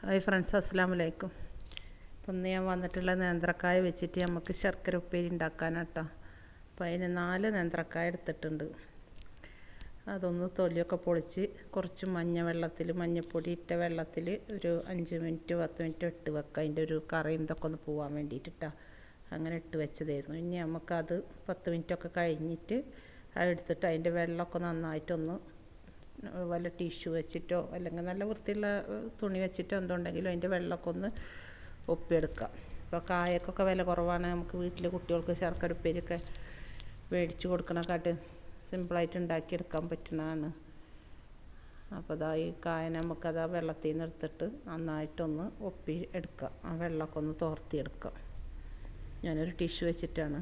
Hi friends, അസ്സലാമു അലൈക്കും. അപ്പം ഇന്ന് ഞാൻ വന്നിട്ടുള്ള നേന്ത്രക്കായ വെച്ചിട്ട് നമുക്ക് ശർക്കര ഉപ്പേരി ഉണ്ടാക്കാനാട്ടോ. അപ്പോൾ അതിന് 4 നേന്ത്രക്കായ എടുത്തിട്ടുണ്ട്. അതൊന്ന് തൊലിയൊക്കെ പൊളിച്ച് കുറച്ച് മഞ്ഞപ്പൊടി ഇട്ട വെള്ളത്തിൽ ഒരു 5 മിനിറ്റ് 10 മിനിറ്റ് ഇട്ട് വെക്കുക. അതിൻ്റെ ഒരു കറയും ഇതൊക്കെ ഒന്ന് പോകാൻ വേണ്ടിയിട്ടാ അങ്ങനെ ഇട്ട് വെച്ചതായിരുന്നു. ഇനി നമുക്കത് 10 മിനിറ്റൊക്കെ കഴിഞ്ഞിട്ട് അതെടുത്തിട്ട് അതിൻ്റെ വെള്ളമൊക്കെ നന്നായിട്ടൊന്ന് വല്ല ടിഷ്യൂ വെച്ചിട്ടോ അല്ലെങ്കിൽ നല്ല വൃത്തിയുള്ള തുണി വെച്ചിട്ടോ എന്തുണ്ടെങ്കിലും അതിൻ്റെ വെള്ളമൊക്കെ ഒന്ന് ഒപ്പിയെടുക്കാം. ഇപ്പോൾ കായക്കൊക്കെ വില കുറവാണ്. നമുക്ക് വീട്ടിൽ കുട്ടികൾക്ക് ശർക്കര ഉപ്പേരിയൊക്കെ മേടിച്ച് കൊടുക്കണക്കാട്ട് സിമ്പിളായിട്ട് ഉണ്ടാക്കിയെടുക്കാൻ പറ്റുന്നതാണ്. അപ്പോൾ അതാ ഈ കായ നമുക്കത് ആ വെള്ളത്തിൽ നിന്ന് എടുത്തിട്ട് നന്നായിട്ടൊന്ന് ഒപ്പി എടുക്കുക. ആ വെള്ളമൊക്കെ ഒന്ന് തോർത്തിയെടുക്കുക. ഞാനൊരു ടിഷ്യൂ വെച്ചിട്ടാണ്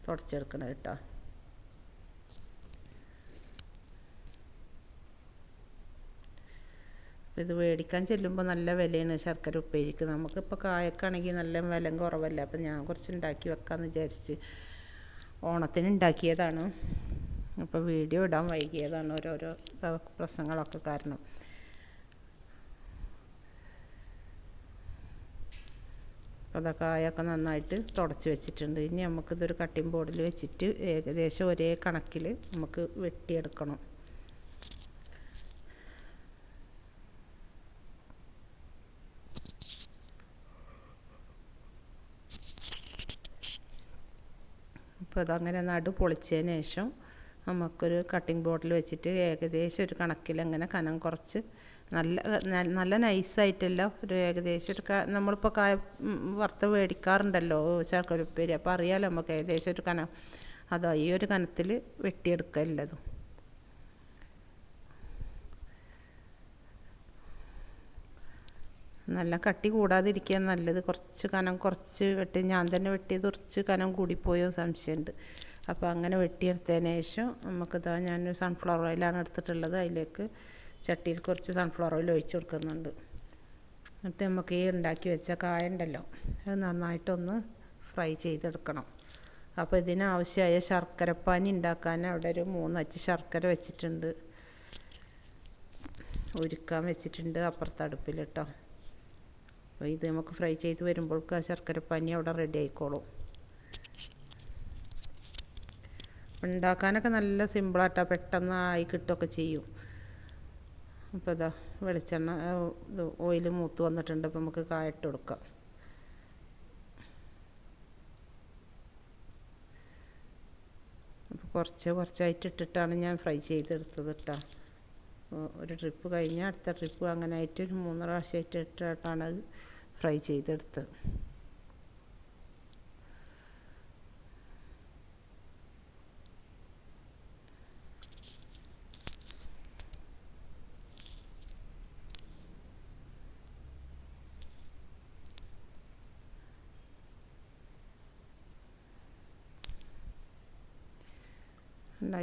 തുടച്ചെടുക്കണത് കേട്ടോ. ഇത് മേടിക്കാൻ ചെല്ലുമ്പോൾ നല്ല വിലയാണ് ശർക്കര ഉപ്പേരിക്ക്. നമുക്കിപ്പോൾ കായക്കാണെങ്കിൽ നല്ല വില കുറവല്ല. അപ്പം ഞാൻ കുറച്ച് ഉണ്ടാക്കി വെക്കാമെന്ന് വിചാരിച്ച് ഓണത്തിന് ഉണ്ടാക്കിയതാണ്. അപ്പോൾ വീഡിയോ ഇടാൻ വൈകിയതാണ് ഓരോരോ പ്രശ്നങ്ങളൊക്കെ കാരണം. അപ്പോൾ അതൊക്കെ കായൊക്കെ നന്നായിട്ട് തുടച്ച് വെച്ചിട്ടുണ്ട്. ഇനി നമുക്കിതൊരു കട്ടിംഗ് ബോർഡിൽ വെച്ചിട്ട് ഏകദേശം ഒരേ കണക്കിൽ നമുക്ക് വെട്ടിയെടുക്കണം. അപ്പോൾ അതങ്ങനെ നടു പൊളിച്ചതിന് ശേഷം നമുക്കൊരു കട്ടിംഗ് ബോർഡിൽ വെച്ചിട്ട് ഏകദേശം ഒരു കണക്കിൽ അങ്ങനെ കനം കുറച്ച് നല്ല നൈസായിട്ടല്ല, ഒരു ഏകദേശം ഒരു നമ്മളിപ്പോൾ കായ വറുത്ത് മേടിക്കാറുണ്ടല്ലോ ശർക്കര ഉപ്പേരി. അപ്പോൾ അറിയാമല്ലോ നമുക്ക് ഏകദേശം ഒരു കനം, അതോ ഈ ഒരു കനത്തിൽ വെട്ടിയെടുക്കുക എല്ലാതും. നല്ല കട്ടി കൂടാതിരിക്കാൻ നല്ലത്. കുറച്ച് കനം കുറച്ച് വെട്ടി, ഞാൻ തന്നെ വെട്ടിയത് കുറച്ച് കനം കൂടിപ്പോയോ സംശയമുണ്ട്. അപ്പോൾ അങ്ങനെ വെട്ടിയെടുത്തതിന് ശേഷം നമുക്കിതാ ഞാനൊരു സൺഫ്ലവർ ഓയിലാണ് എടുത്തിട്ടുള്ളത്. അതിലേക്ക് ചട്ടിയിൽ കുറച്ച് സൺഫ്ലവർ ഓയിൽ ഒഴിച്ച് കൊടുക്കുന്നുണ്ട്. എന്നിട്ട് നമുക്ക് ഈ ഉണ്ടാക്കി വെച്ച കായ ഉണ്ടല്ലോ അത് നന്നായിട്ടൊന്ന് ഫ്രൈ ചെയ്തെടുക്കണം. അപ്പോൾ ഇതിനാവശ്യമായ ശർക്കരപ്പാനി ഉണ്ടാക്കാൻ അവിടെ ഒരു 3 അച്ച് ശർക്കര വെച്ചിട്ടുണ്ട്, ഉരുക്കാൻ വെച്ചിട്ടുണ്ട് അപ്പുറത്തെ അടുപ്പിൽ കേട്ടോ. അപ്പോൾ ഇത് നമുക്ക് ഫ്രൈ ചെയ്ത് വരുമ്പോഴേക്ക് ആ ശർക്കരപ്പാനി അവിടെ റെഡി ആയിക്കോളും. ഉണ്ടാക്കാനൊക്കെ നല്ല സിമ്പിളാട്ടോ, പെട്ടെന്ന് ആയി കിട്ടുകയൊക്കെ ചെയ്യും. അപ്പോൾ ഇതാ വെളിച്ചെണ്ണ ഇത് ഓയിൽ മൂത്ത് വന്നിട്ടുണ്ട്. അപ്പോൾ നമുക്ക് കായ ഇട്ട് കൊടുക്കാം. അപ്പോൾ കുറച്ചായിട്ട് ഇട്ടിട്ടാണ് ഞാൻ ഫ്രൈ ചെയ്തെടുത്തത് കേട്ടോ. ഒരു ട്രിപ്പ് കഴിഞ്ഞാൽ അടുത്ത ട്രിപ്പ് അങ്ങനെ ആയിട്ട് 3 പ്രാവശ്യമായിട്ട് ഇട്ടിട്ടാണ് അത് ഫ്രൈ ചെയ്തെടുത്തത്.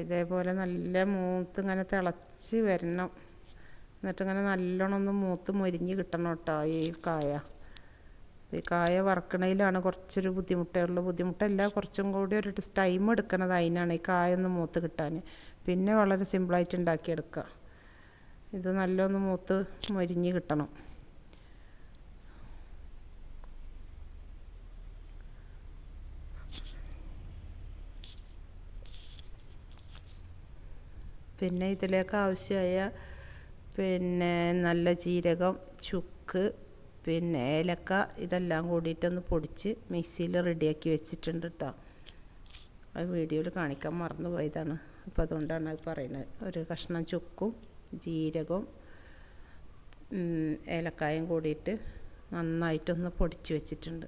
ഇതേപോലെ നല്ല മൂത്ത് ഇങ്ങനെ തിളച്ച് വരണം. എന്നിട്ടിങ്ങനെ നല്ലോണം ഒന്ന് മൂത്ത് മൊരിഞ്ഞ് കിട്ടണം കേട്ടോ ഈ കായ. ഈ കായ വറക്കണതിലാണ് കുറച്ചൊരു ബുദ്ധിമുട്ടല്ല, കുറച്ചും കൂടി ഒരു ടൈം എടുക്കണത് അതിനാണ്, ഈ കായ ഒന്ന് മൂത്ത് കിട്ടാൻ. പിന്നെ വളരെ സിമ്പിളായിട്ട് ഉണ്ടാക്കിയെടുക്കുക. ഇത് നല്ലൊന്ന് മൂത്ത് മൊരിഞ്ഞ് കിട്ടണം. പിന്നെ ഇതിലേക്ക് ആവശ്യമായ നല്ല ജീരകം, ചുക്ക്, ഏലക്ക ഇതെല്ലാം കൂടിയിട്ടൊന്ന് പൊടിച്ച് മിക്സിയിൽ റെഡിയാക്കി വെച്ചിട്ടുണ്ട് കേട്ടോ. അത് വീഡിയോയിൽ കാണിക്കാൻ മറന്നു പോയതാണ്. അപ്പോൾ അതുകൊണ്ടാണ് അത് പറയുന്നത്. ഒരു കഷ്ണം ചുക്കും ജീരകവും ഏലക്കായും കൂടിയിട്ട് നന്നായിട്ടൊന്ന് പൊടിച്ച് വെച്ചിട്ടുണ്ട്.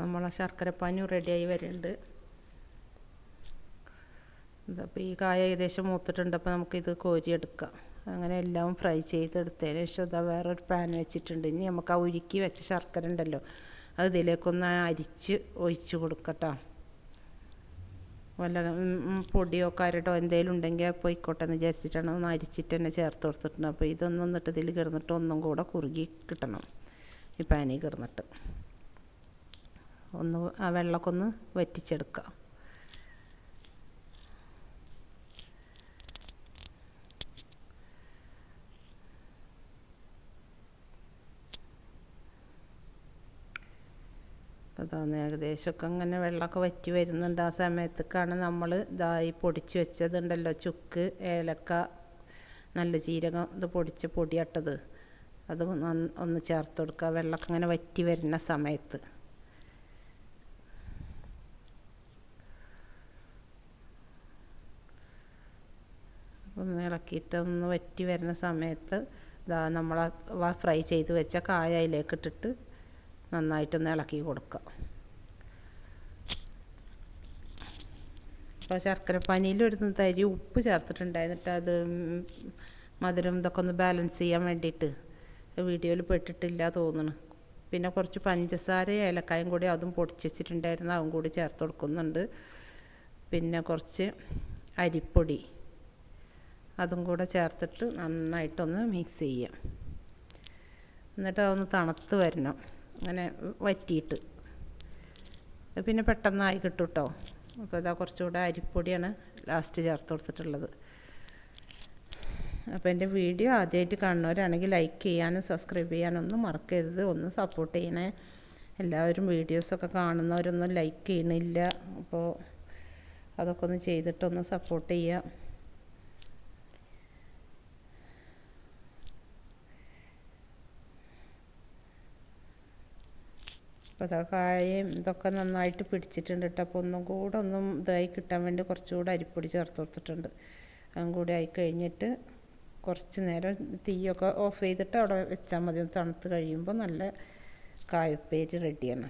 നമ്മളെ ശർക്കരപ്പാനി റെഡിയായി വരുന്നുണ്ട്. അപ്പോൾ ഈ കായ ഏകദേശം മൂത്തിട്ടുണ്ട്. അപ്പോൾ നമുക്കിത് കോരിയെടുക്കാം. അങ്ങനെ എല്ലാം ഫ്രൈ ചെയ്തെടുത്തതിന് ശേഷം ഇതാ വേറൊരു പാൻ വെച്ചിട്ടുണ്ട്. ഇനി നമുക്ക് ആ ഉരുക്കി വെച്ച ശർക്കര ഉണ്ടല്ലോ അത് ഇതിലേക്കൊന്ന് അരിച്ച് ഒഴിച്ച് കൊടുക്കട്ടോ. വല്ല പൊടിയോ കരടോ എന്തെങ്കിലും ഉണ്ടെങ്കിൽ പോയിക്കോട്ടെ എന്ന് വിചാരിച്ചിട്ടാണ് ഒന്ന് അരിച്ചിട്ട് തന്നെ ചേർത്ത് കൊടുത്തിട്ടുണ്ട്. അപ്പോൾ ഇതൊന്നും എന്നിട്ട് ഇതിൽ കിടന്നിട്ട് ഒന്നും കൂടെ കുറുകി കിട്ടണം ഈ പാനിൽ കിടന്നിട്ട്. ഒന്ന് ആ വെള്ളമൊക്കെ ഒന്ന് വറ്റിച്ചെടുക്കുക. അതാണ് ഏകദേശമൊക്കെ അങ്ങനെ വെള്ളമൊക്കെ വറ്റി വരുന്നുണ്ട്. ആ സമയത്തേക്കാണ് നമ്മൾ ഇതായി പൊടിച്ച് വെച്ചതുണ്ടല്ലോ, ചുക്ക്, ഏലക്ക, നല്ല ജീരകം, ഇത് പൊടിച്ച പൊടിയാട്ടത്, അത് ഒന്ന് ചേർത്ത് കൊടുക്കുക വെള്ളമൊക്കെ ഇങ്ങനെ വറ്റി വരുന്ന സമയത്ത്. ഒന്ന് ഇളക്കിയിട്ട് ഒന്ന് വറ്റി വരുന്ന സമയത്ത് ഇതാ നമ്മൾ ഫ്രൈ ചെയ്ത് വെച്ച കായ അതിലേക്ക് ഇട്ടിട്ട് നന്നായിട്ടൊന്ന് ഇളക്കി കൊടുക്കുക. അപ്പോൾ ശർക്കരപ്പാനിയിൽ ഒരു തരി ഉപ്പ് ചേർത്തിട്ടുണ്ടായിരുന്നിട്ട് അത് മധുരം ഇതൊക്കെ ഒന്ന് ബാലൻസ് ചെയ്യാൻ വേണ്ടിയിട്ട് വീഡിയോയിൽ പെട്ടിട്ടില്ല തോന്നുന്നു. പിന്നെ കുറച്ച് പഞ്ചസാരയും ഏലക്കായും കൂടി അതും പൊടിച്ച് വെച്ചിട്ടുണ്ടായിരുന്നു, അതും കൂടി ചേർത്ത് കൊടുക്കുന്നുണ്ട്. പിന്നെ കുറച്ച് അരിപ്പൊടി അതും കൂടെ ചേർത്തിട്ട് നന്നായിട്ടൊന്ന് മിക്സ് ചെയ്യാം. എന്നിട്ട് അതൊന്ന് തണുത്ത് വരണം, അങ്ങനെ വറ്റിയിട്ട്. പിന്നെ പെട്ടെന്നായി കിട്ടും കേട്ടോ. അപ്പോൾ ഇതാ കുറച്ചുകൂടെ അരിപ്പൊടിയാണ് ലാസ്റ്റ് ചേർത്ത് കൊടുത്തിട്ടുള്ളത്. അപ്പോൾ എൻ്റെ വീഡിയോ ആദ്യമായിട്ട് കാണുന്നവരാണെങ്കിൽ ലൈക്ക് ചെയ്യാനും സബ്സ്ക്രൈബ് ചെയ്യാനൊന്നും മറക്കരുത്. ഒന്ന് സപ്പോർട്ട് ചെയ്യണേ. എല്ലാവരും വീഡിയോസൊക്കെ കാണുന്നവരൊന്നും ലൈക്ക് ചെയ്യണില്ല, അപ്പോൾ അതൊക്കെ ഒന്ന് ചെയ്തിട്ടൊന്ന് സപ്പോർട്ട് ചെയ്യുക. അപ്പോൾ അതാ കായയും ഇതൊക്കെ നന്നായിട്ട് പിടിച്ചിട്ടുണ്ട് കേട്ടോ. അപ്പോൾ ഒന്നും കൂടെ ഒന്നും ഇതായി കിട്ടാൻ വേണ്ടി കുറച്ചുകൂടെ അരിപ്പൊടി ചേർത്ത് കൊടുത്തിട്ടുണ്ട്. അതും കൂടി ആയി കഴിഞ്ഞിട്ട് കുറച്ച് നേരം തീയൊക്കെ ഓഫ് ചെയ്തിട്ട് അവിടെ വെച്ചാൽ മതി. തണുത്ത് കഴിയുമ്പോൾ നല്ല കായുപ്പേരി റെഡിയാണ്.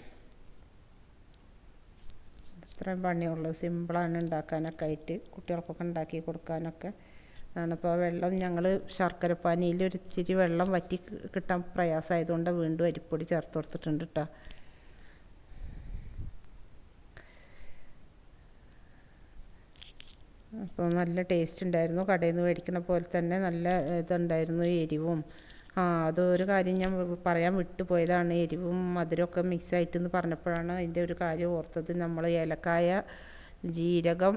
ഇത്രയും പണിയുള്ളൂ, സിമ്പിളാണ് ഉണ്ടാക്കാനൊക്കെ ആയിട്ട്, കുട്ടികൾക്കൊക്കെ ഉണ്ടാക്കി കൊടുക്കാനൊക്കെ. അതാണിപ്പോൾ വെള്ളം ഞങ്ങൾ ശർക്കരപ്പാനിയിൽ ഒരു ഇച്ചിരി വെള്ളം വറ്റി കിട്ടാൻ പ്രയാസമായതുകൊണ്ട് വീണ്ടും അരിപ്പൊടി ചേർത്ത് കൊടുത്തിട്ടുണ്ട് കേട്ടോ. അപ്പോൾ നല്ല ടേസ്റ്റ് ഉണ്ടായിരുന്നു. കടയിൽ നിന്ന് മേടിക്കുന്ന പോലെ തന്നെ നല്ല ഇതുണ്ടായിരുന്നു, എരിവും. അതൊരു കാര്യം ഞാൻ പറയാൻ വിട്ടുപോയതാണ്, എരിവും മധുരമൊക്കെ മിക്സ് ആയിട്ടെന്ന് പറഞ്ഞപ്പോഴാണ് അതിൻ്റെ ഒരു കാര്യം ഓർത്തത്. നമ്മൾ ഏലക്കായ, ജീരകം,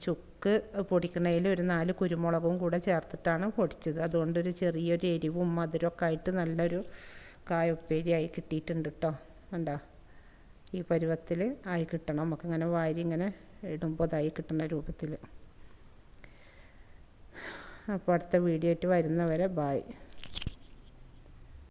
ചുക്ക് പൊടിക്കണതിൽ ഒരു 4 കുരുമുളകും കൂടെ ചേർത്തിട്ടാണ് പൊടിച്ചത്. അതുകൊണ്ടൊരു ചെറിയൊരു എരിവും മധുരമൊക്കെ ആയിട്ട് നല്ലൊരു കായുപ്പേരിയായി കിട്ടിയിട്ടുണ്ട് കേട്ടോ. കണ്ടോ, ഈ പരുവത്തിൽ ആയി കിട്ടണം നമുക്കിങ്ങനെ വാരി ഇങ്ങനെ ഇടുമ്പോൾ ഇതായി കിട്ടുന്ന രൂപത്തിൽ. അപ്പോൾ അടുത്ത വീഡിയോ ആയിട്ട് വരുന്നവരെ ബായ്.